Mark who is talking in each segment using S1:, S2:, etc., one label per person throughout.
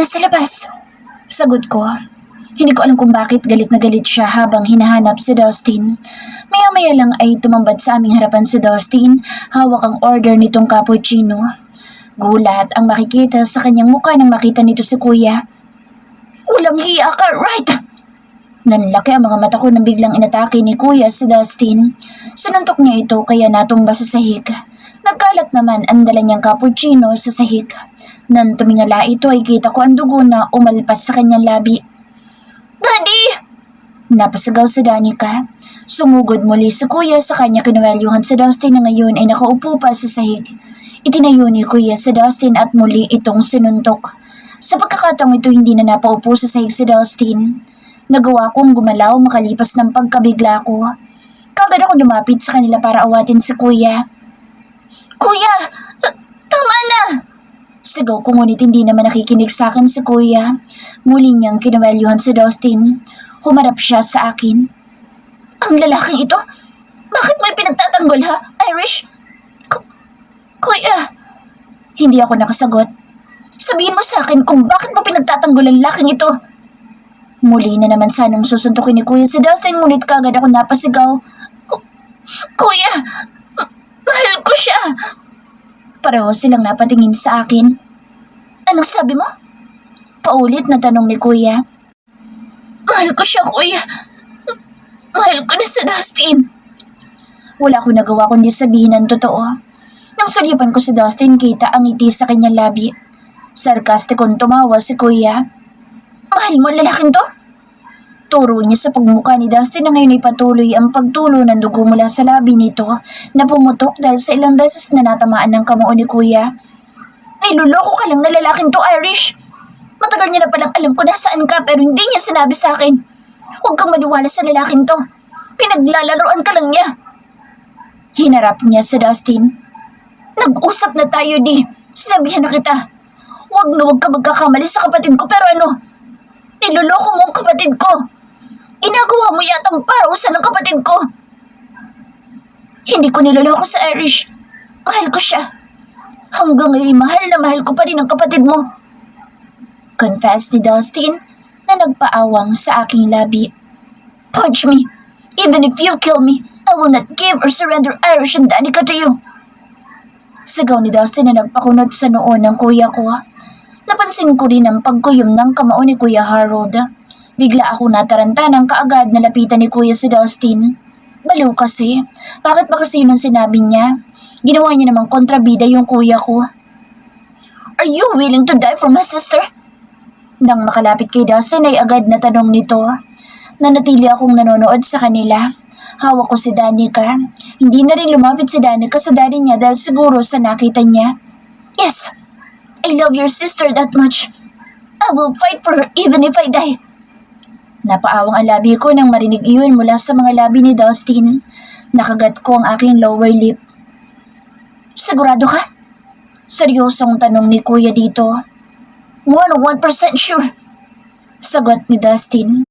S1: Nasa labas. Sagot ko. Hindi ko alam kung bakit galit na galit siya habang hinahanap si Dustin. Maya-maya lang ay tumambad sa aming harapan si Dustin, hawak ang order nitong cappuccino. Gulat ang makikita sa kanyang mukha nang makita nito si Kuya. Walang hiya ka, right? Nanlaki ang mga mata ko nang biglang inatake ni Kuya si Dustin. Sinuntok niya ito kaya natumba sa sahig. Nagkalat naman ang dala niyang cappuccino sa sahig. Nang tumingala ito ay kita ko ang dugo na umalpas sa kanyang labi. Daddy! Napasigaw si Danica. Sumugod muli si Kuya sa kanya kinuwelyuhan si Dustin na ngayon ay nakaupo pa sa sahig. Itinayo ni Kuya si Dustin at muli itong sinuntok. Sa pagkakataong ito hindi na napaupo sa sahig si Dustin. Nagawa kong gumalaw makalipas ng pagkabigla ko. Kagad ako lumapit sa kanila para awatin si Kuya. Kuya! Tama na! Sigaw ko ngunit hindi naman nakikinig sa akin si Kuya. Muli niyang kinuwelyuhan si Dustin. Humarap siya sa akin. Ang lalaking ito? Bakit mo pinagtatanggol ha, Irish? Kuya! Hindi ako nakasagot. Sabihin mo sa akin kung bakit mo pinagtatanggol ang lalaking ito. Muli na naman sanang susuntukin ni Kuya si Dustin ngunit kagad ako napasigaw. Kuya! Mahal ko siya! Pareho silang napatingin sa akin. Anong sabi mo? Paulit na tanong ni Kuya. Mahal ko siya, Kuya. Mahal ko na si Dustin. Wala akong nagawa kundi sabihin ang totoo. Nang sulyapan ko si Dustin, kita ang ngiti sa kanyang labi. Sarkastikong tumawa si Kuya. Mahal mo ang lalaking to? Turo niya sa pagmukha ni Dustin na ngayon ay patuloy ang pagtulo ng dugo mula sa labi nito na pumutok dahil sa ilang beses na natamaan ng kamao ni Kuya. Niloloko ka lang na lalaking to, Irish. Matagal niya na palang alam ko nasaan ka pero hindi niya sinabi sa akin. Huwag kang maniwala sa lalaking to. Pinaglalaroan ka lang niya. Hinarap niya sa Dustin. Nag-usap na tayo, di. Sinabihan na kita. Huwag ka magkakamali sa kapatid ko pero ano? Niloloko mo ang kapatid ko. Ginagawa mo yatang parusa ng kapatid ko. Hindi ko niloloko sa Irish. Mahal ko siya. Hanggang ngayon mahal na mahal ko pa rin ang kapatid mo. Confessed ni Dustin na nagpaawang sa aking labi. Punch me. Even if you kill me, I will not give or surrender Irish and Danica to you. Sigaw ni Dustin na nagpakunot sa noo ng kuya ko. Napansin ko rin ang pagkuyom ng kamao ni Kuya Harold. Bigla ako nataranta ng kaagad na lapitan ni Kuya si Dustin. Baliw kasi. Bakit ba kasi yun ang sinabi niya? Ginawa niya namang kontrabida yung kuya ko. Are you willing to die for my sister? Nang makalapit kay Dustin ay agad na tanong nito. Nanatili akong nanonood sa kanila. Hawak ko si Danica. Hindi na rin lumapit si Danica sa daddy niya dahil siguro sa nakita niya. Yes, I love your sister that much. I will fight for her even if I die. Napaawang ang labi ko nang marinig iyon mula sa mga labi ni Dustin. Nakagat ko ang aking lower lip. Sigurado ka? Seryosong tanong ni Kuya dito. 101% sure. Sagot ni Dustin.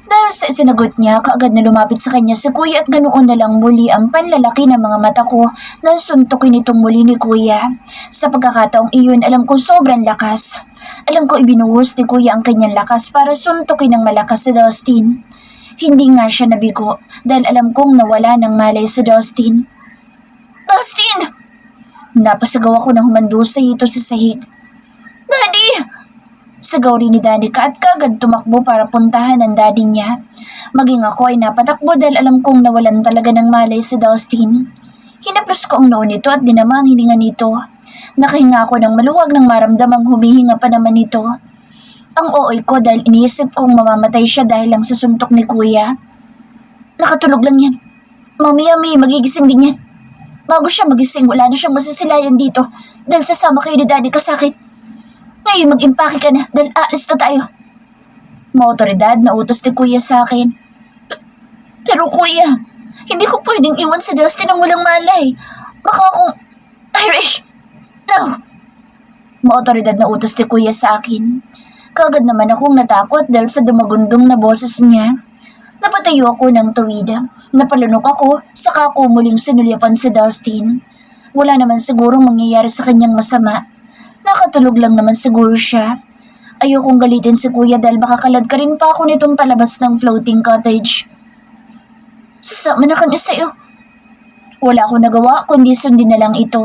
S1: Dahil sa sinagot niya, kaagad na lumapit sa kanya si Kuya at ganoon na lang muli ang panlalaki ng mga mata ko na suntukin itong muli ni Kuya. Sa pagkakataong iyon, alam ko sobrang lakas. Alam ko ibinuhos ni Kuya ang kanyang lakas para suntukin ng malakas si Dustin. Hindi nga siya nabigo dahil alam kong nawala ng malay si Dustin. Dustin! Napasigaw ako nang humandusay ito sa sahig. Daddy! Sigaw rin ni Danica at kagad tumakbo para puntahan ang daddy niya. Maging ako ay napatakbo dahil alam kong nawalan talaga ng malay si Dustin. Hinaplos ko ang noo nito at dinama ang hininga nito. Nakahinga ako ng maluwag nang maramdamang humihinga pa naman nito. Ang ooy ko dahil iniisip kong mamamatay siya dahil lang sa suntok ni Kuya. Nakatulog lang yan. Mamaya may magigising din yan. Bago siya magising, wala na siyang masisilayan dito dahil sasama kayo ni Danica sa akin. Ngayon mag-impake ka na dahil aalis na tayo. Maotoridad na utos ni Kuya sa akin. Pero Kuya, hindi ko pwedeng iwan si Dustin ng walang malay. Baka akong Irish. No. Maotoridad na utos ni Kuya sa akin. Kagad naman akong natakot dahil sa dumagundong na boses niya. Napatayo ako ng tuwid. Napalunok ako, saka ako muling sinulyapan si Dustin. Wala naman sigurong mangyayari sa kanyang masama. Nakatulog lang naman siguro siya. Ayokong galitin si kuya dahil baka kalad ka rin pa ako nitong palabas ng floating cottage. Sasama na kami sa'yo. Wala akong nagawa kundi sundin na lang ito.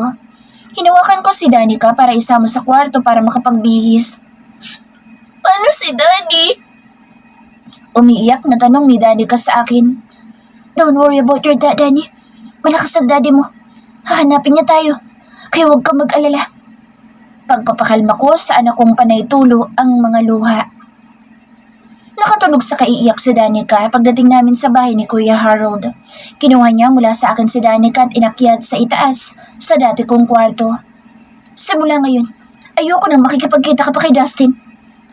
S1: Hinawakan ko si Danica para isama sa kwarto para makapagbihis. Paano si Daddy? Umiiyak na tanong ni Danica sa akin. Don't worry about your dad, Danny. Malakas ang daddy mo. Hahanapin niya tayo. Kaya huwag ka mag-alala. Pagpapakalma ko sa anak kong panay tulo ang mga luha. Nakatulog sa kaiiyak si Danica pagdating namin sa bahay ni Kuya Harold. Kinuha niya mula sa akin si Danica at inakyat sa itaas sa dati kong kwarto. Simula ngayon, ayoko nang makikipagkita ka pa kay Dustin.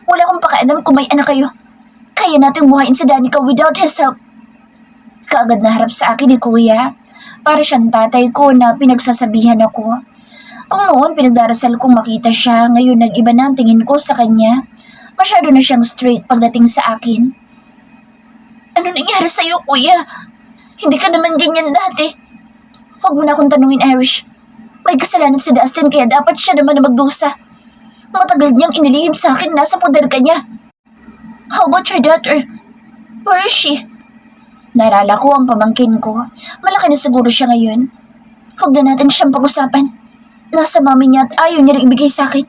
S1: Wala akong pakialam kung may anak kayo. Kaya nating buhayin si Danica without his help. Kaagad na harap sa akin ni Kuya. Para siyang tatay ko na pinagsasabihan ako. Kung noon pinagdarasal kong makita siya, ngayon nag-iba na ang tingin ko sa kanya. Masyado na siyang straight pagdating sa akin. Ano nangyari sa'yo, Kuya? Hindi ka naman ganyan dati. Huwag mo na akong tanungin, Irish. May kasalanan si Dustin kaya dapat siya naman na magdusa. Matagal niyang inilihim sa akin, nasa poder ka niya. How about your daughter? Where is she? Naalala ko ang pamangkin ko. Malaki na siguro siya ngayon. Huwag na natin siyang pag-usapan. Nasa mami niya at ayaw niya rin ibigay sa akin.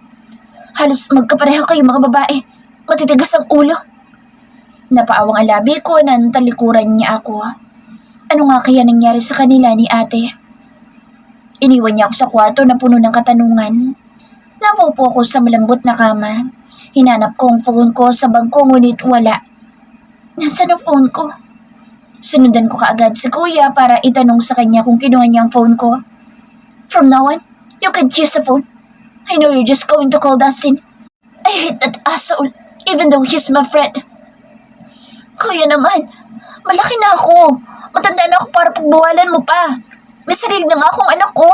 S1: Halos magkapareho kayo mga babae. Matitigas ang ulo. Napaawang ang labi ko na talikuran niya ako. Ano nga kaya nangyari sa kanila ni ate? Iniwan niya ako sa kwarto na puno ng katanungan. Napupo ako sa malambot na kama. Hinanap ko ang phone ko sa bag ko ngunit wala. Nasaan ang phone ko? Sunundan ko kaagad si Kuya para itanong sa kanya kung kinuha niya ang phone ko. From now on, you can't use the phone. I know you're just going to call Dustin. I hate that asshole, even though he's my friend. Kuya naman, malaki na ako. Matanda na ako para pagbawalan mo pa. May sarili na nga akong anak ko.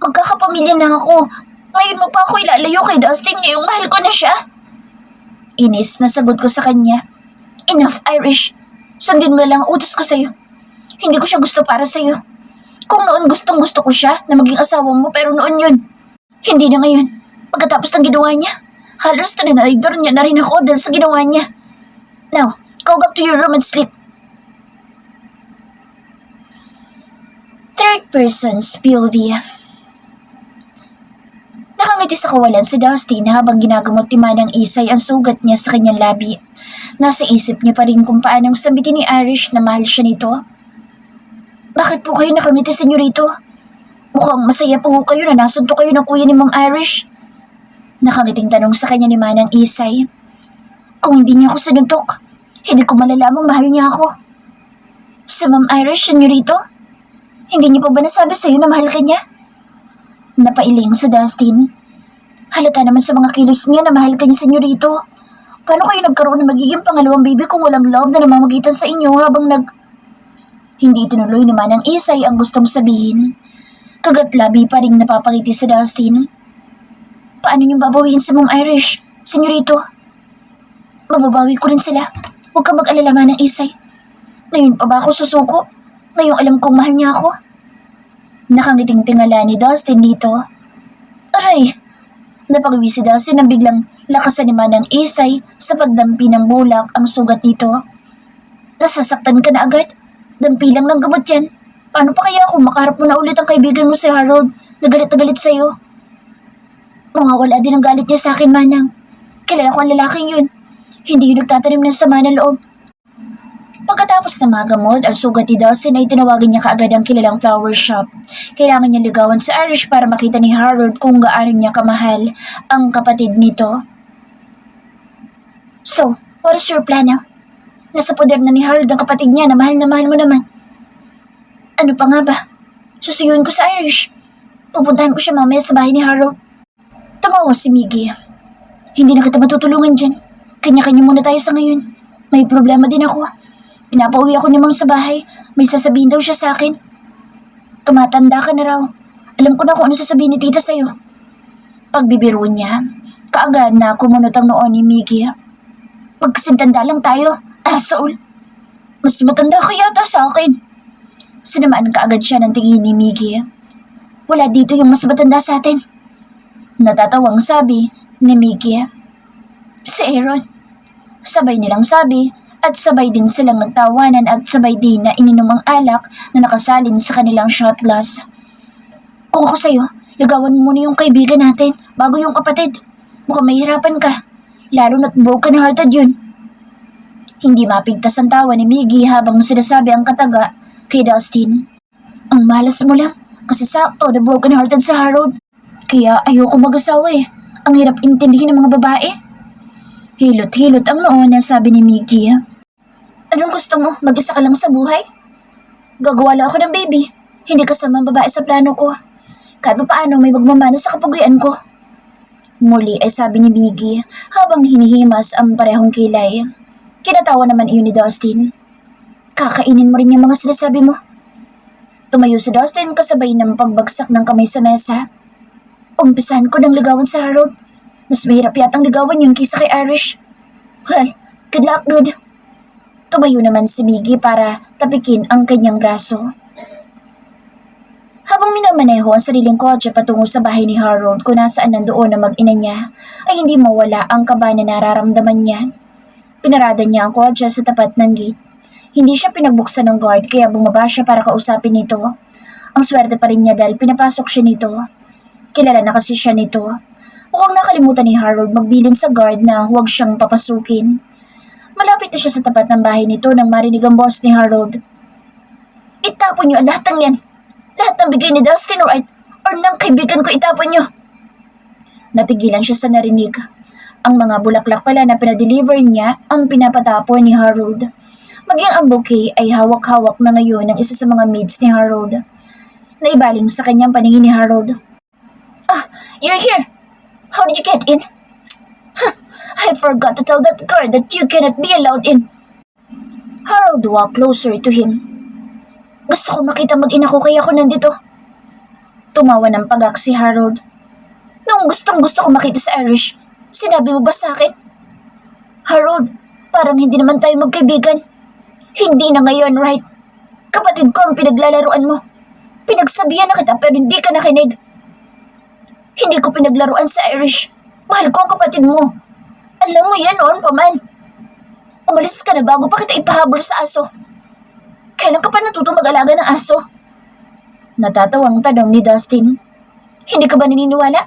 S1: Magkakapamilya na ako. Ngayon mo pa ako ilalayo kay Dustin ngayong mahal ko na siya. Inis na sagot ko sa kanya. Enough, Irish. Sundin mo lang ang utos ko sa'yo. Hindi ko siya gusto para sa'yo. Kung noon gustong gusto ko siya na maging asawa mo pero noon yun. Hindi na ngayon. Pagkatapos ng ginawa niya, halos tinanador niya na rin ako dahil sa ginawa niya. Now, go back to your room and sleep. Third person's POV. Nakangiti sa kawalan si Dustin habang ginagamot ni Manang Isay ang sugat niya sa kanyang labi. Nasa isip niya pa rin kung paanong sabitin ni Irish na mahal siya nito. Bakit po kayo nakangiti, senyorito? Mukhang masaya po kayo na nasunto kayo ng kuya ni Ma'am Irish. Nakangiting tanong sa kanya ni Manang Isay. Kung hindi niya ako sinuntok, hindi ko malalamang mahal niya ako. Si Ma'am Irish, senyorito? Hindi niyo pa ba nasabi sa'yo na mahal ka niya? Napailing sa Dustin. Halata naman sa mga kilos niya na mahal ka niya, senyorito. Paano kayo nagkaroon ng magiging pangalawang baby kung walang love na namamagitan sa inyo habang Hindi tinuloy ni Manang Isay ang gustong sabihin. Kagat-labi pa rin napapangiti si Dustin. Paano niyong babawiin si Ma'am Irish, senyorito? Mababawi ko rin sila. Huwag ka mag-alala, Manang Isay. Ngayon pa ba ako susuko? Ngayong alam kong mahal niya ako? Nakangiting tingala ni Dustin dito. Aray! Napagawi si Dustin na biglang lakasan ni Manang Isay sa pagdampi ng bulak ang sugat nito. Nasasaktan ka na agad? Dampi lang ng gamot yan. Paano pa kaya kung makaharap mo na ulit ang kaibigan mo si Harold na galit sa'yo? Mawawala din ang galit niya sa akin, Manang. Kilala ko ang lalaking yun. Hindi yun nagtatanim ng sama ng loob. Pagkatapos na magamot ang sugat ni Dustin ay tinawagan niya kaagad ang kilalang flower shop. Kailangan niya ligawan sa Irish para makita ni Harold kung gaano niya kamahal ang kapatid nito. So, what is your plan now? Nasa poder na ni Harold ang kapatid niya na mahal mo naman. Ano pa nga ba? Susuyuin ko sa Irish. Pupuntahan ko siya mamaya sa bahay ni Harold. Tumawa si Miggy. Hindi na kita matutulungan dyan. Kanya-kanya muna tayo sa ngayon. May problema din ako. Pinapauwi ako ni Ma'am sa bahay. May sasabihin daw siya sa akin. Tumatanda ka na raw. Alam ko na kung ano sasabihin ni tita sa'yo. Pagbibiro niya, kaagad na kumunot ang noon ni Miggy. Magkasintanda lang tayo, asshole. Mas matanda ka yata sa akin. Sinamaan kaagad siya ng tingin ni Miggy. Wala dito yung mas matanda sa atin. Natatawang sabi ni Miggy. Si Aaron. Sabay nilang sabi at sabay din silang nagtawanan at sabay din na ininom ang alak na nakasalin sa kanilang shot glass. Kung ako sa'yo, ligawan mo muna yung kaibigan natin bago yung kapatid. Mukhang mahihirapan ka. Lalo na't broken-hearted yun. Hindi mapigtas ang tawa ni Miggy habang sinasabi ang kataga kay Dustin. Ang malas mo lang kasi sakto na broken-hearted sa Harold. Kaya ayoko mag-asawa eh. Ang hirap intindihin ng mga babae. Hilot-hilot ang noo na sabi ni Miggy. Anong gusto mo? Mag-isa ka lang sa buhay? Gagawa lang ako ng baby. Hindi kasama ang babae sa plano ko. Kahit pa paano may magmamana sa kapugian ko. Muli ay sabi ni Miggy habang hinihimas ang parehong kilay. Kinatawa naman iyon ni Dustin. Kakainin mo rin yung mga sinasabi mo. Tumayo si Dustin kasabay ng pagbagsak ng kamay sa mesa. Umpisahan ko ng ligawan sa Harold. Mas mahirap yatang ligawan yun kaysa kay Irish. Well, good luck, dude. Tumayo naman si Miggy para tapikin ang kanyang braso. Habang minamaneho ang sariling kotse patungo sa bahay ni Harold kung nasaan nandoon ang mag-ina niya, ay hindi mawala ang kaba na nararamdaman niya. Pinarada niya ang kotse sa tapat ng gate. Hindi siya pinagbuksan ng guard kaya bumaba siya para kausapin nito. Ang swerte pa rin niya dahil pinapasok siya nito. Kilala na kasi siya nito. Mukhang nakalimutan ni Harold magbilin sa guard na huwag siyang papasukin. Malapit na siya sa tapat ng bahay nito nang marinig ang boss ni Harold. Itapon niyo ang lahat ng yan. Lahat ng bigay ni Dustin or ng kaibigan ko itapon niyo. Natigilan siya sa narinig. Ang mga bulaklak pala na pinadeliver niya ang pinapatapon ni Harold. Maging ang bouquet ay hawak-hawak na ngayon ng isa sa mga maids ni Harold. Naibaling sa kanyang paningin ni Harold. Ah, you're here. How did you get in? I forgot to tell that guard that you cannot be allowed in. Harold walked closer to him. Gusto ko makita mag-ina ko kaya ako nandito. Tumawa ng pagak si Harold. Nung gustong-gusto ko makita sa Irish, sinabi mo ba sa akin? Harold, parang hindi naman tayo magkaibigan. Hindi na ngayon, right? Kapatid ko ang pinaglalaruan mo. Pinagsabihan na kita pero hindi ka nakinig. Hindi ko pinaglaruan sa Irish. Mahal ko ang kapatid mo. Alam mo yan noon pa man. Umalis ka na bago pa kita ipahabol sa aso. Kailan ka pa natutong mag-alaga ng aso? Natatawang tanong ni Dustin. Hindi ka ba naniniwala?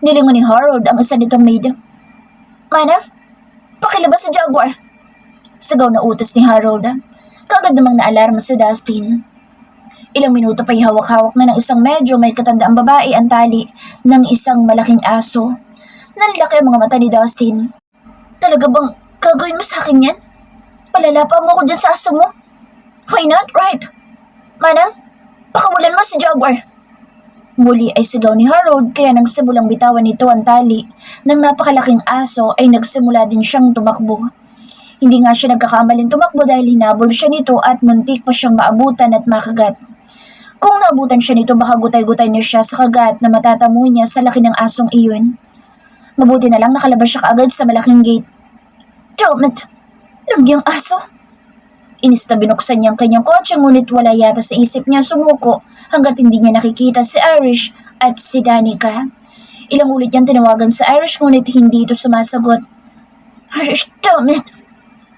S1: Nilingon ni Harold ang isa nitong maid. Mana, pakilabas sa Jaguar. Sigaw na utos ni Harold. Kagad namang naalarma si Dustin. Ilang minuto pa'y hawak-hawak na ng isang medyo may katandaang babae ang tali ng isang malaking aso. Nanlaki ang mga mata ni Dustin. Talaga bang gagawin mo sa akin yan? Palalapa mo ako dyan sa aso mo? Why not, right? Manang, pakawalan mo si Jaguar. Muli ay sigaw ni Harold kaya nang simulang bitawan nito ang tali ng napakalaking aso ay nagsimula din siyang tumakbo. Hindi nga siya nagkakamaling tumakbo dahil hinabol siya nito at muntik pa siyang maabutan at makagat. Kung naabutan siya nito baka gutay-gutay niya siya sa kagat na matatamo niya sa laki ng asong iyon. Mabuti na lang nakalabas siya kaagad sa malaking gate. Dammit! Langyang aso! Inis na binuksan niya ang kanyang kotse ngunit wala yata sa isip niya sumuko hanggat hindi niya nakikita si Irish at si Danica. Ilang ulit niyang tinawagan sa Irish ngunit hindi ito sumasagot. Irish, dammit!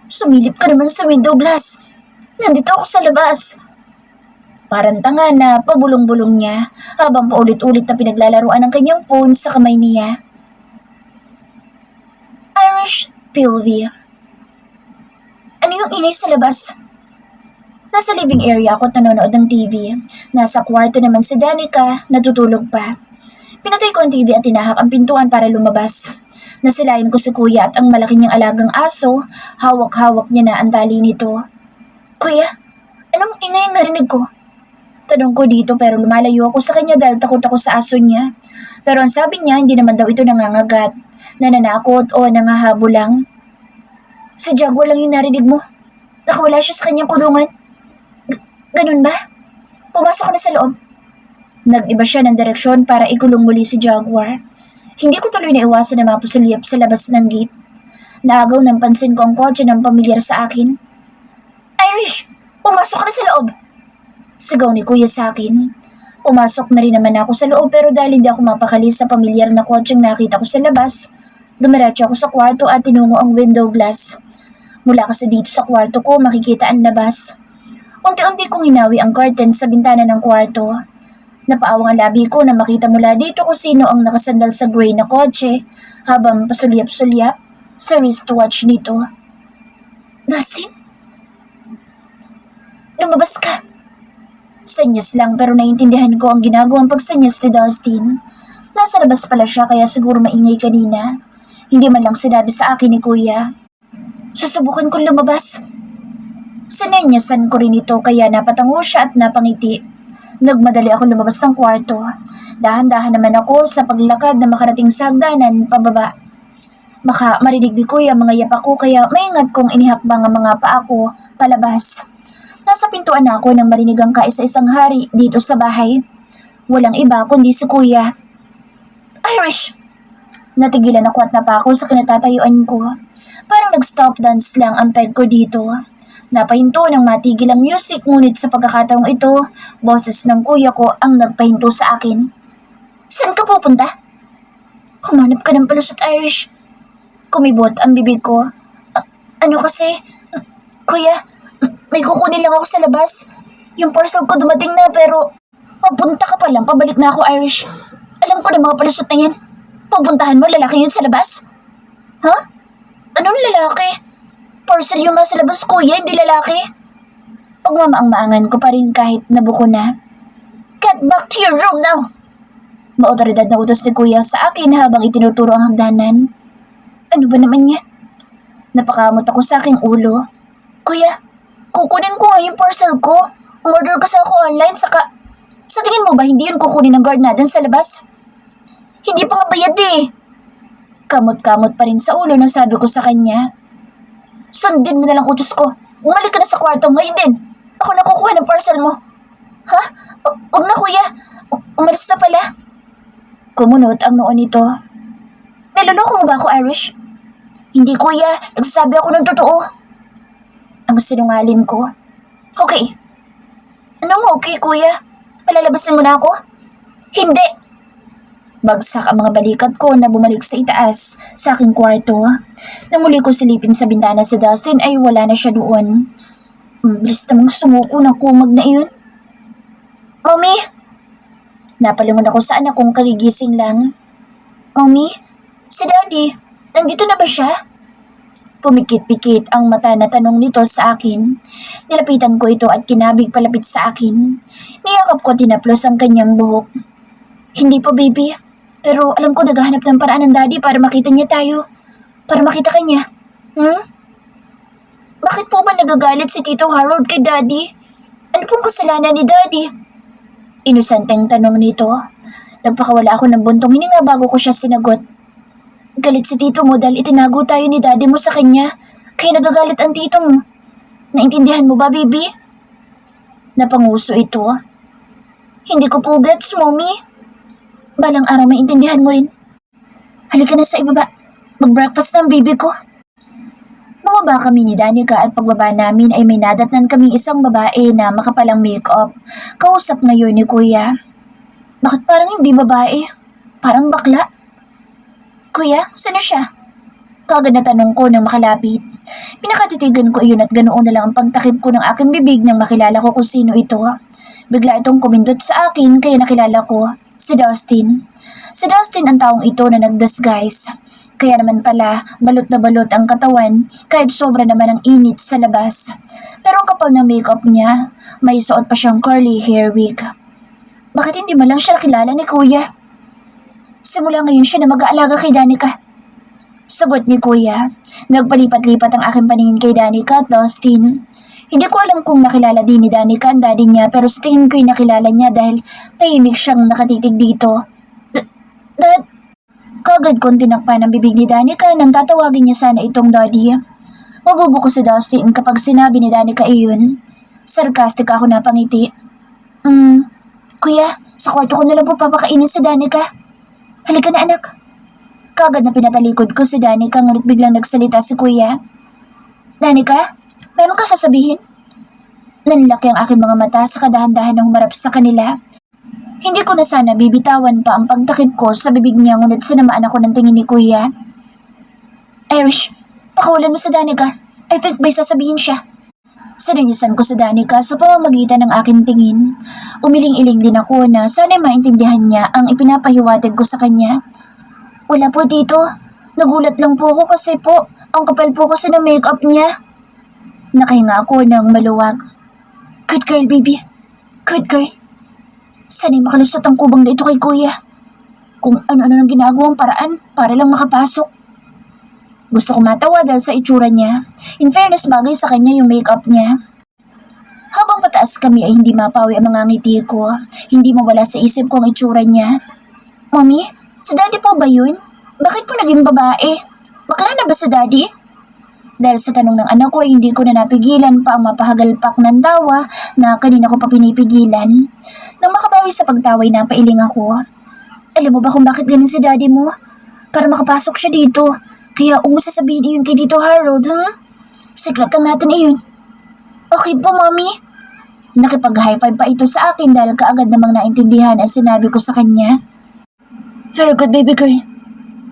S1: Sumilip ka naman sa window glass. Nandito ako sa labas. Parang tanga na pabulong-bulong niya habang paulit-ulit na pinaglalaruan ang kanyang phone sa kamay niya. Irish, POV. Ano yung ingay sa labas? Nasa living area ako at nanonood ng TV. Nasa kwarto naman si Danica, natutulog pa. Pinatay ko ang TV at tinahak ang pintuan para lumabas. Nasilayan ko si kuya at ang malaki niyang alagang aso, hawak-hawak niya na ang tali nito. Kuya, anong ingay ang narinig ko? Tanong ko dito pero lumalayo ako sa kanya dahil takot ako sa aso niya. Pero ang sabi niya hindi naman daw ito nangangagat, nananakot o nangahabol lang. Si Jaguar lang yung narinig mo. Nakawala siya sa kanyang kulungan. Ganun ba? Pumasok ka na sa loob. Nag-iba siya ng direksyon para ikulong muli si Jaguar. Hindi ko tuloy naiwasan na mapusulyap sa labas ng gate. Naagaw ng pansin ko ang kotse ng pamilyar sa akin. Irish! Pumasok ka na sa loob! Sigaw ni kuya sa akin. Pumasok na rin naman ako sa loob pero dahil hindi ako mapakali sa pamilyar na kotseng nakita ko sa labas, Dumiretso ako sa kwarto at tinungo ang window glass. Mula kasi dito sa kwarto ko makikita ang labas. Unti-unti kong hinawi ang curtain sa bintana ng kwarto. Napaawang ang labi ko na makita mula dito kung sino ang nakasandal sa gray na kotse habang pasulyap-sulyap sa wristwatch nito. Dustin? Lumabas ka! Senyas lang pero naiintindihan ko ang ginagawang pagsenyas ni Dustin. Nasa labas pala siya kaya siguro maingay kanina. Hindi man lang sinabi sa akin ni Kuya. Susubukan kong lumabas. Sinenyasan ko rin ito kaya napatango siya at napangiti. Nagmadali ako lumabas ng kwarto. Dahan-dahan naman ako sa paglakad na makarating sa hagdanan pababa. Baka marinig ni Kuya mga yapak ko kaya maingat kong inihakbang ang mga paa ko palabas. Nasa pintuan na ako nang marinig ang kaisa-isang hari dito sa bahay. Walang iba kundi si Kuya. Irish! Natigilan ako at napa ako sa kinatatayuan ko. Parang nag-stop dance lang ang peg ko dito. Napahinto ng matigil ang music ngunit sa pagkakataong ito, boses ng kuya ko ang nagpahinto sa akin. Saan ka pupunta? Humanap ka ng palusot, Irish. Kumibot ang bibig ko. Ano kasi? Kuya, may kukunin lang ako sa labas. Yung parcel ko dumating na pero papunta ka pa lang, pabalik na ako, Irish. Alam ko na mga palusot na yan. Pupuntahan mo, lalaki yun sa labas? Ha? Anong lalaki? Parcel yung nasa labas, kuya, hindi lalaki. Pagmamaang-maangan ko pa rin kahit nabuko na. Get back to your room now! Maotoridad na utos ni kuya sa akin habang itinuturo ang hagdanan. Ano ba naman yan? Napakamot ako sa aking ulo. Kuya, kukunin ko nga yung parcel ko. Umorder kasi ako online saka... Sa tingin mo ba hindi yun kukunin ng guard natin sa labas? Hindi pa nga bayad eh. Kamot-kamot pa rin sa ulo na sabi ko sa kanya. Sundin mo na lang utos ko. Umalik ka na sa kwarto ngayon din. Ako na kukuha ng parcel mo. Ha? Huwag na kuya. Umalis na pala. Kumunot ang noon nito. Niloloko mo ba ako, Irish? Hindi kuya. Nagsasabi ako ng totoo. Ang sinungaling ko. Okay. Ano mo okay kuya? Palalabasin mo na ako? Hindi. Bagsak ang mga balikat ko na bumalik sa itaas sa aking kwarto. Nang muli ko silipin sa bintana si Dustin ay wala na siya doon. Bilis namang sumuko ng kumag na iyon. Mommy! Napalingon ako sa anak kong kagigising lang. Mommy? Si Daddy? Nandito na ba siya? Pumikit-pikit ang mata na tanong nito sa akin. Nilapitan ko ito at kinabig palapit sa akin. Niyakap ko tinaplos ang kanyang buhok. Hindi pa baby. Pero alam ko naghahanap ng paraan ng daddy para makita niya tayo. Para makita ka niya. Bakit po ba nagagalit si Tito Harold kay daddy? Ano pong kasalanan ni daddy? Inosenteng tanong nito. Nagpakawala ako ng buntong hininga bago ko siya sinagot. Galit si tito mo dahil itinago tayo ni daddy mo sa kanya. Kaya nagagalit ang tito mo. Naintindihan mo ba, baby? Napanguso ito. Hindi ko po gets, mommy. Balang araw maintindihan mo rin. Halika na sa ibaba. Mag-breakfast ng baby ko. Bumaba kami ni Danica at pagbaba namin ay may nadatnan kaming isang babae na makapalang make-up. Kausap ngayon ni Kuya. Bakit parang hindi babae? Parang bakla. Kuya, sino siya? Kagad na tanong ko nang makalapit. Pinakatitigan ko iyon at ganoon na lang ang pagtakip ko ng aking bibig nang makilala ko kung sino ito. Bigla itong kumindot sa akin kaya nakilala ko. Si Dustin. Si Dustin ang taong ito na nag-disguise. Kaya naman pala, balot na balot ang katawan kahit sobra naman ang init sa labas. Pero ang kapal na makeup niya, may suot pa siyang curly hair wig. Bakit hindi mo lang siya kilala ni Kuya? Simula ngayon siya na mag-aalaga kay Danica. Sagot ni Kuya. Nagpalipat-lipat ang aking paningin kay Danica at Dustin. Hindi ko alam kung nakilala din ni Danica ang daddy niya pero sa tingin ko'y nakilala niya dahil tahimik siyang nakatitig dito. Dad? Kagad kong tinakpan ang bibig ni Danica nang tatawagin niya sana itong daddy. Mabubuko si Dustin kapag sinabi ni Danica iyon. Sarcastic ako na pangiti. Kuya, sa kwarto ko na lang po papakainin si Danica. Halika na anak. Kagad na pinatalikod ko si Danica ngunit biglang nagsalita si Kuya. Danica? Meron ka sasabihin? Nanlaki ang aking mga mata sa kadahan-dahan na humarap sa kanila. Hindi ko na sana bibitawan pa ang pagtakip ko sa bibig niya ngunit sinamaan ako ng tingin ni Kuya. Irish, pakawalan mo sa Danica. I think may sasabihin siya. Sinunyasan ko sa Danica sa pamamagitan ng aking tingin. Umiling-iling din ako na sana'y maintindihan niya ang ipinapahiwatig ko sa kanya. Wala po dito. Nagulat lang po ako kasi po, ang kapal po kasi ng makeup niya. Nakahinga ako ng maluwag. Good girl, baby. Good girl. Sana'y makalusot ang kubang na ito kay kuya. Kung ano-ano nang ginagawang paraan para lang makapasok. Gusto ko matawa dahil sa itsura niya. In fairness, bagay sa kanya yung makeup niya. Habang pataas kami ay hindi mapawi ang mga ngiti ko. Hindi mawala sa isip ko ang itsura niya. Mommy, si daddy po ba yun? Bakit po naging babae? Bakla na ba sa daddy? Dahil sa tanong ng anak ko ay hindi ko na napigilan pa ang mapahagalpak ng tawa na kanina ko pa pinipigilan. Nang makabawi sa pagtaway na pailing ako. Alam mo ba kung bakit ganun si daddy mo? Para makapasok siya dito. Kaya huwag mo sasabihin iyon kay Tito Harold, Secret lang natin iyon. Okay po, Mommy. Nakipag-high five pa ito sa akin dahil kaagad namang naintindihan ang sinabi ko sa kanya. Very good, baby girl.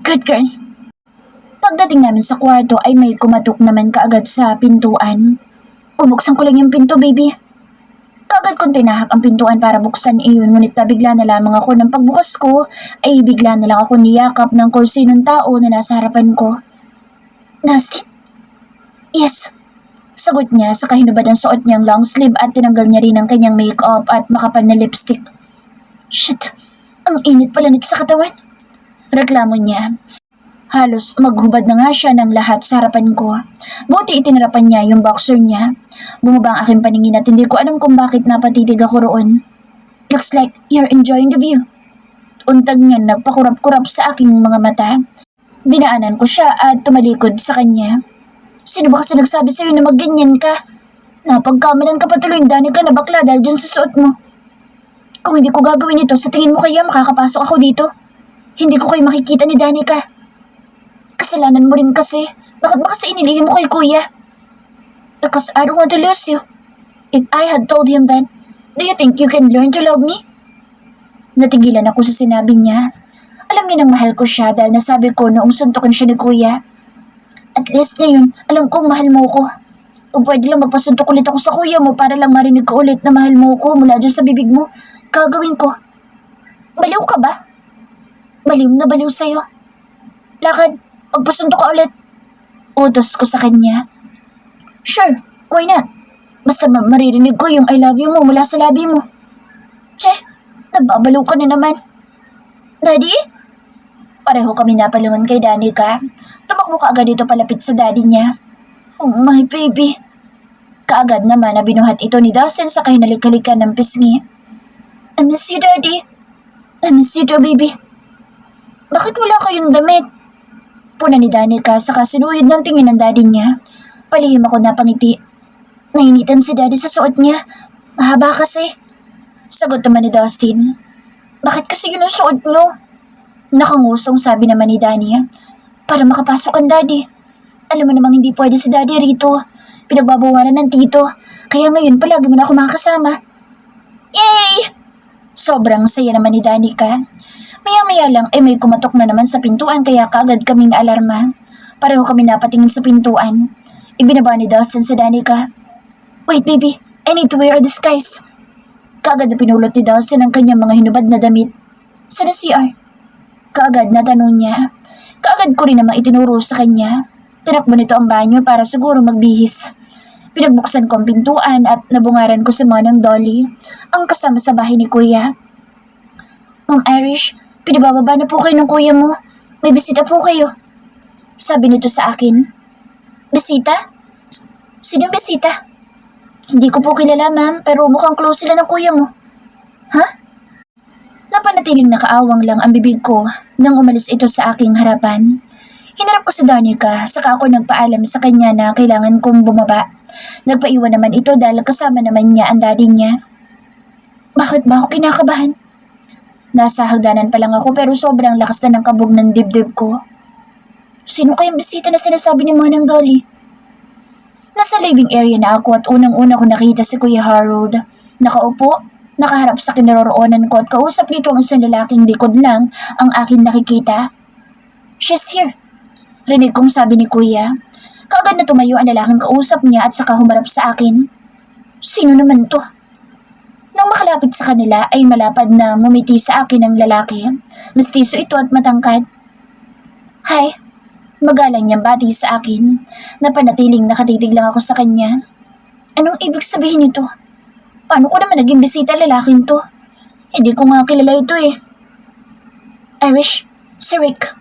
S1: Good girl. Pagdating namin sa kwarto ay may kumatok naman kaagad sa pintuan. Umuksan ko lang yung pinto, baby. Kaagad kong tinahak ang pintuan para buksan iyon, ngunit bigla na lamang ako ng pagbukas ko ay bigla na lang ako niyakap ng kung sinong tao na nasa harapan ko. Dustin? Yes. Sagot niya sa kahinubad ng suot niyang long sleeve at tinanggal niya rin ang kanyang makeup at makapal na lipstick. Shit, ang init pala nito sa katawan. Reklamo niya. Halos maghubad na nga siya ng lahat sa harapan ko. Buti itinarapan niya yung boxer niya. Bumaba ang aking paningin at hindi ko alam kung bakit napatitig ako roon. Looks like you're enjoying the view. Untag niya nagpakurap-kurap sa aking mga mata. Dinaanan ko siya at tumalikod sa kanya. Sino ba kasi nagsabi sa'yo na magganyan ka? Napagkamalan ka patuloy dani ka na bakla dahil dyan sa suot mo. Kung hindi ko gagawin ito, sa tingin mo kaya makakapasok ako dito? Hindi ko kayo makikita ni Danica. Kasalanan mo rin kasi. Bakit ba kasi inilihim mo kay kuya? Because I don't want to lose you. If I had told him that, do you think you can learn to love me? Natigilan ako sa sinabi niya. Alam niya nang mahal ko siya dahil nasabi ko noong suntukin siya ni kuya. At least ngayon, alam kong mahal mo ko. Kung pwede lang magpasuntok ulit ako sa kuya mo para lang marinig ko ulit na mahal mo ko mula dyan sa bibig mo, gagawin ko. Baliw ka ba? Baliw na baliw sa'yo. Lakad, magpasuntok ka ulit. Utos ko sa kanya. Sure, why not? Basta maririnig ko yung I love you mo mula sa labi mo. Che, nagbabaliw ka na naman. Daddy? Pareho kami napalingon kay Danica. Tumakbo ka agad dito palapit sa daddy niya. Oh my baby. Kaagad naman na binuhat ito ni Dustin sa kahinalik-halikan ng pisngi. I miss you, Daddy. I miss you too, baby. Bakit wala kayong damit? Puna ni Danica sa kasunuyod ng tingin ng daddy niya. Palihim ako napangiti. Nainitan si daddy sa suot niya. Mahaba kasi. Sagot naman ni Dustin. Bakit kasi yun ang suot mo? Nakangusong sabi naman ni Danny. Para makapasok ang daddy. Alam mo namang hindi pwede si daddy rito. Pinagbabawalan ng tito. Kaya ngayon palagi mo na ako makakasama. Yay! Sobrang saya naman ni Danica. Maya-maya lang ay may kumatok na naman sa pintuan kaya kaagad kaming naalarma. Pareho kami napatingin sa pintuan. Ibinaba ni Dustin sa Danica. Wait baby, I need to wear a disguise. Kaagad na pinulot ni Dustin ang kanyang mga hinubad na damit. Sa CR? Kaagad na tanong niya. Kaagad ko rin namang itinuro sa kanya. Tinakbo nito ang banyo para siguro magbihis. Pinagbuksan ko ang pintuan at nabungaran ko si Manang Dolly, ang kasama sa bahay ni Kuya. Ma'am Irish, pinabababa na po kayo ng kuya mo. May bisita po kayo. Sabi nito sa akin. Bisita? Sinong bisita? Hindi ko po kilala, ma'am, pero mukhang close sila ng kuya mo. Ha? Napanatiling nakaawang lang ang bibig ko nang umalis ito sa aking harapan. Hinarap ko si Danica, saka ako nagpaalam sa kanya na kailangan kong bumaba. Nagpaiwan naman ito dahil kasama naman niya ang daddy niya. Bakit ba ako kinakabahan? Nasa hagdanan pa lang ako pero sobrang lakas na ng kabog ng dibdib ko. Sino kayang bisita na sinasabi ni Manang Dolly? Nasa living area na ako at unang-una ko nakita si Kuya Harold. Nakaupo, nakaharap sa kinaroroonan ko at kausap nito ang isang lalaking likod lang ang aking nakikita. She's here. Rinig kong sabi ni Kuya. Kaagad na tumayo ang lalaking kausap niya at saka humarap sa akin. Sino naman to? Nang makalapit sa kanila ay malapad na ngumiti sa akin ang lalaki. Mistiso ito at matangkad. Hi, magalang niyang bati sa akin. Napanatiling nakatitig lang ako sa kanya. Anong ibig sabihin nito? Paano ko naman naging bisita lalaking to? Hindi ko nga kilala ito eh. Irish, si Rick.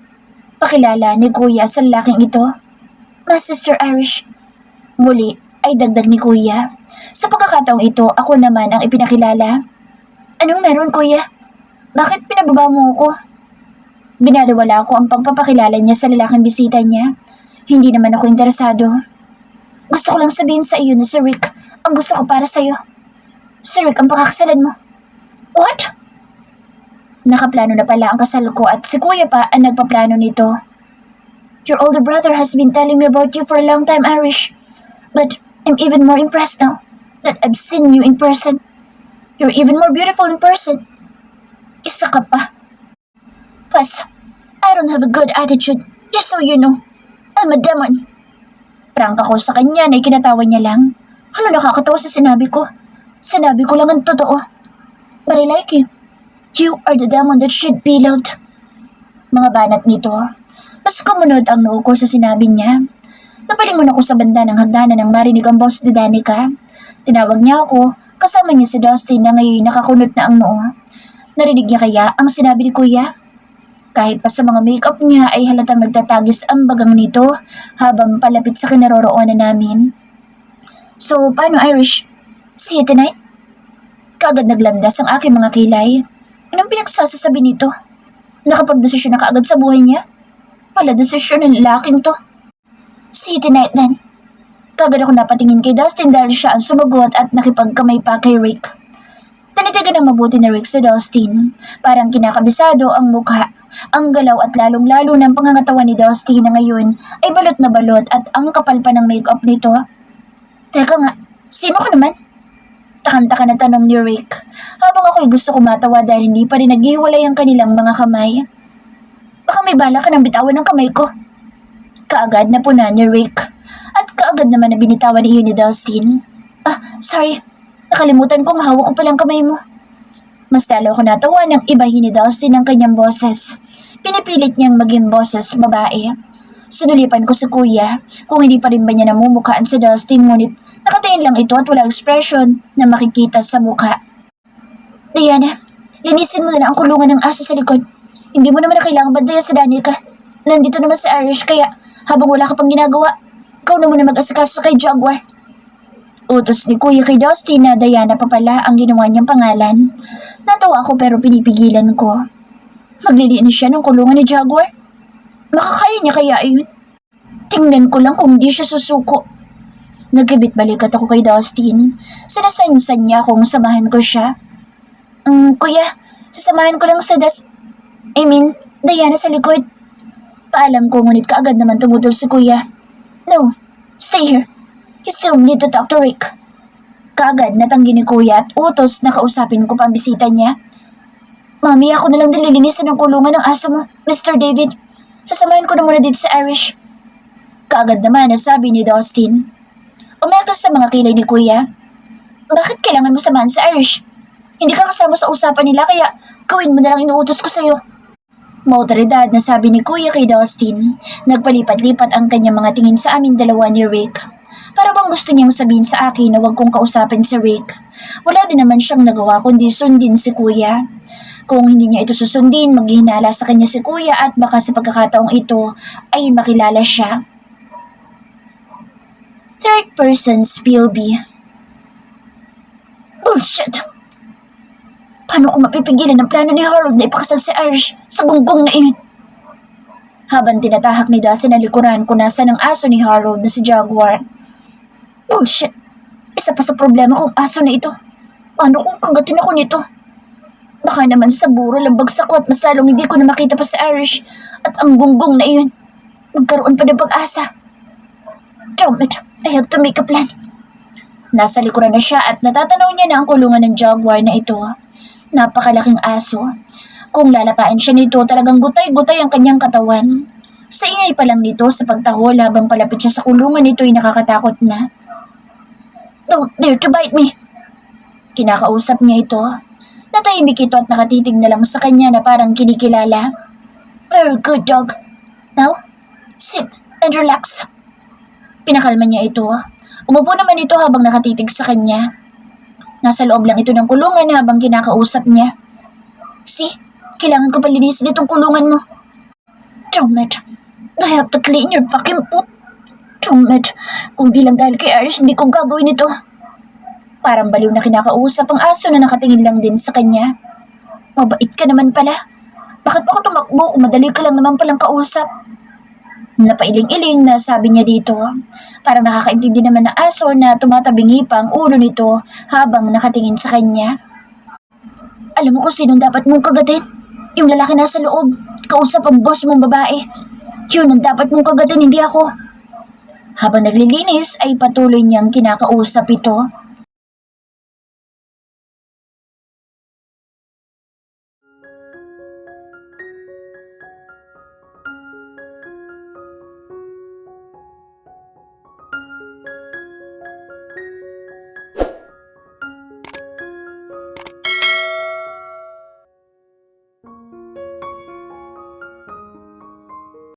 S1: Pakilala ni Kuya sa lalaking ito. Sister Irish. Muli ay dagdag ni Kuya. Sa pagkakataong ito, ako naman ang ipinakilala. Anong meron, Kuya? Bakit pinababa mo ako? Binalawala ko ang pagpapakilala niya sa lalaking bisita niya. Hindi naman ako interesado. Gusto ko lang sabihin sa iyo na si Rick ang gusto ko para sa iyo. Si Rick ang pakakasalan mo. What? Nakaplano na pala ang kasal ko at si Kuya pa ang nagpaplano nito. Your older brother has been telling me about you for a long time, Irish. But I'm even more impressed now that I've seen you in person. You're even more beautiful in person. Isa ka pa. Plus, I don't have a good attitude, just so you know. I'm a demon. Prangka ko sa kanya na ikinatawa niya lang. Ano nakakatawa sa sinabi ko? Sinabi ko lang ang totoo. But I like you. You are the demon that should be loved. Mga banat nito. Mas kumunod ang noo ko sa sinabi niya. Napalingon ako sa banda ng hagdanan nang marinig ang boss ni Danica. Tinawag niya ako, kasama niya si Dustin na ngayon nakakunot na ang noo. Narinig niya kaya ang sinabi ni Kuya? Kahit pa sa mga makeup niya ay halatang nagtatagis ang bagang nito habang palapit sa kinaroroonan namin. So, paano Irish? See you tonight? Kaagad naglandas ang aking mga kilay. Anong pinagsasasabi nito? Nakapagdesisyon na kaagad sa buhay niya? Pala desisyon ng lalaking to. See you tonight then. Kaagad ako napatingin kay Dustin dahil siya ang sumagot at nakipagkamay pa kay Rick. Tanitigan ng mabuti ni Rick sa Dustin. Parang kinakabisado ang mukha, ang galaw at lalong-lalo ng pangangatawan ni Dustin na ngayon ay balot na balot at ang kapal pa ng makeup nito. Teka nga, sino ka naman? Takanta na tanong ni Rick habang ako'y gusto kumatawa dahil hindi pa rin naghiwalay ang kanilang mga kamay. Baka may bala ka ng bitawan ng kamay ko. Kaagad na puna ni Rick at kaagad naman na binitawan iyon ni Dustin. Sorry. Nakalimutan kong hawak ko palang kamay mo. Mas lalo ko natawa nang ibahin ni Dustin ang kanyang boses. Pinipilit niyang maging boses babae. Sinulipan ko si Kuya kung hindi pa rin ba niya namumukhaan si Dustin ngunit nakatingin lang ito at walang expression na makikita sa mukha. Diana, linisin mo na lang ang kulungan ng aso sa likod. Hindi mo naman na kailangan bandayan sa Danica. Nandito naman si Irish kaya habang wala ka pang ginagawa, ikaw na muna mag-asikaso kay Jaguar. Utos ni Kuya kay Dustin na Diana pa pala ang ginawa niyang pangalan. Natawa ako pero pinipigilan ko. Maglilinis siya ng kulungan ni Jaguar? Makakaya niya kaya yun? Tingnan ko lang kung hindi siya susuko. Nagkibit balikat ako kay Dustin. Sinasansan niya kung samahan ko siya. Kuya, sasamahan ko lang sa Diana sa likod. Paalam ko ngunit kaagad naman tumutol si Kuya. No, stay here. You still need to talk to Rick. Kaagad natanggi ni Kuya at utos na kausapin ko pa ang bisita niya. Mami, ako na lang dililinisan ng kulungan ng aso mo, Mr. David. Sasamahin ko na muna dito sa Irish. Kaagad naman nasabi ni Dustin. Umelkas sa mga kilay ni Kuya. Bakit kailangan mo samahan sa Irish? Hindi ka kasama sa usapan nila kaya gawin mo na lang inuutos ko sa'yo. Mautoridad na sabi ni Kuya kay Dustin. Nagpalipat-lipat ang kanyang mga tingin sa amin dalawa ni Rick. Para bang gusto niyang sabihin sa akin na huwag kong kausapin si Rick. Wala din naman siyang nagawa kundi sundin si Kuya. Kung hindi niya ito susundin, maghihinala sa kanya si Kuya at baka sa pagkakataong ito ay makilala siya. Third person's POV. Bullshit! Paano ko mapipigilan ang plano ni Harold na ipakasal si Irish sa gunggong na iyon? Habang tinatahak ni Dustin ang likuran kung nasa ng aso ni Harold na si Jaguar. Bullshit! Isa pa sa problema kong aso na ito. Paano kung kagatin ako nito? Baka naman sa buro lambagsak ko at mas lalong hindi ko na makita pa si Irish at ang gunggong na iyon. Magkaroon pa ng pag-asa. Damn it, I have to make a plan. Nasa likuran na siya at natatanaw niya na ang kulungan ng Jaguar na ito. Napakalaking aso. Kung lalapain siya nito, talagang gutay-gutay ang kanyang katawan. Sa ingay pa lang nito sa pagtahol habang palapit siya sa kulungan nito ay nakakatakot na. Don't dare to bite me! Kinakausap niya ito. Natahimik ito at nakatitig na lang sa kanya na parang kinikilala. Very good dog. Now, sit and relax. Pinakalma niya ito. Umupo naman ito habang nakatitig sa kanya. Nasa loob lang ito ng kulungan habang kinakausap niya. See, kailangan ko palinisin itong kulungan mo. Damn it. I have to clean your fucking poop. Damn it. Kung di lang dahil kay Irish, hindi ko gagawin ito. Parang baliw na kinakausap ang aso na nakatingin lang din sa kanya. Mabait ka naman pala. Bakit pa ako tumakbo kung madali ka lang naman palang kausap? Napailing-iling na sabi niya dito. Parang nakakaintindi naman ng aso na tumatabingi pa ang ulo nito habang nakatingin sa kanya. Alam mo kung sinong dapat mong kagatin? Yung lalaki nasa loob. Kausap ang boss mong babae. Yun ang dapat mong kagatin, hindi ako. Habang naglilinis ay patuloy niyang kinakausap ito.